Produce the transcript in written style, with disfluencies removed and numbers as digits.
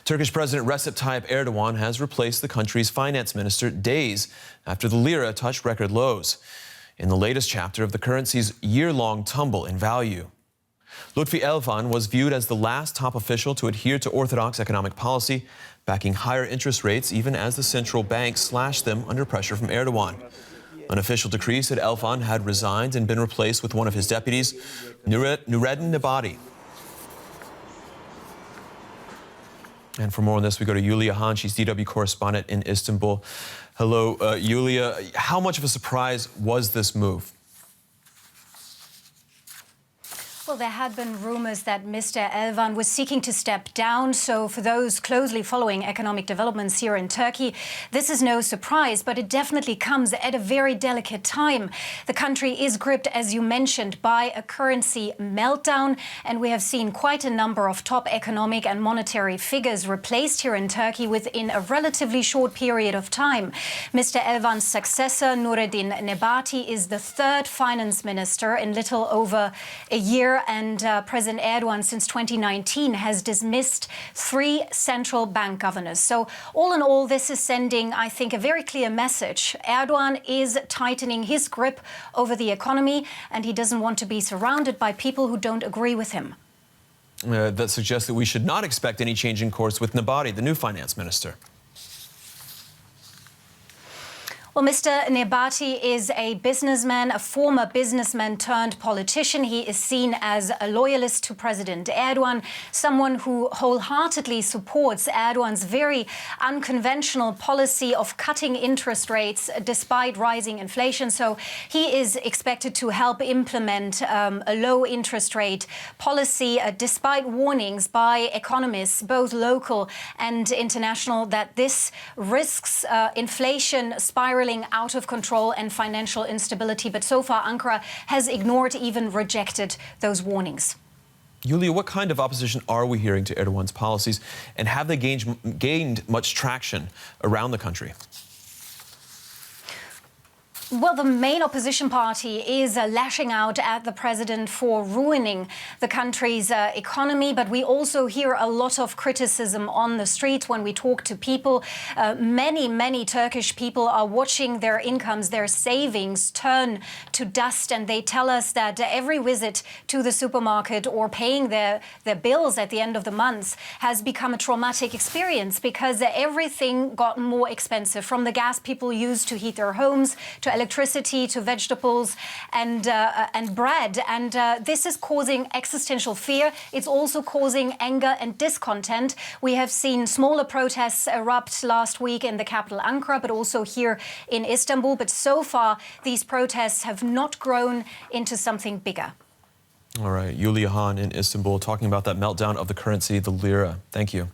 Turkish President Recep Tayyip Erdogan has replaced the country's finance minister days after the Lira touched record lows in the latest chapter of the currency's year-long tumble in value. Lutfi Elvan was viewed as the last top official to adhere to orthodox economic policy, backing higher interest rates even as the central bank slashed them under pressure from Erdogan. An official decree said Elvan had resigned and been replaced with one of his deputies, Nureddin Nebati. And for more on this, we go to Yulia Han. She's DW correspondent in Istanbul. Hello, Yulia. How much of a surprise was this move? Well, there had been rumors that Mr. Elvan was seeking to step down. So for those closely following economic developments here in Turkey, this is no surprise, but it definitely comes at a very delicate time. The country is gripped, as you mentioned, by a currency meltdown. And we have seen quite a number of top economic and monetary figures replaced here in Turkey within a relatively short period of time. Mr. Elvan's successor, Nureddin Nebati, is the third finance minister in little over a year. And President Erdogan, since 2019, has dismissed 3 central bank governors. So all in all, this is sending, I think, a very clear message. Erdogan is tightening his grip over the economy, and he doesn't want to be surrounded by people who don't agree with him. That suggests that we should not expect any change in course with Nebati, the new finance minister. Well, Mr. Nebati is a businessman, a former businessman turned politician. He is seen as a loyalist to President Erdogan, someone who wholeheartedly supports Erdogan's very unconventional policy of cutting interest rates despite rising inflation. So he is expected to help implement a low interest rate policy, despite warnings by economists, both local and international, that this risks inflation spiraling out of control and financial instability. But so far, Ankara has ignored, even rejected those warnings. Yulia, what kind of opposition are we hearing to Erdogan's policies, and have they gained much traction around the country? Well, the main opposition party is lashing out at the president for ruining the country's economy. But we also hear a lot of criticism on the streets when we talk to people. Many Turkish people are watching their incomes, their savings turn to dust. And they tell us that every visit to the supermarket or paying their bills at the end of the month has become a traumatic experience, because everything got more expensive, from the gas people use to heat their homes, to electricity, to vegetables and bread. And this is causing existential fear. It's also causing anger and discontent. We have seen smaller protests erupt last week in the capital Ankara, but also here in Istanbul. But so far, these protests have not grown into something bigger. All right, Yulia Han in Istanbul talking about that meltdown of the currency, the Lira. Thank you.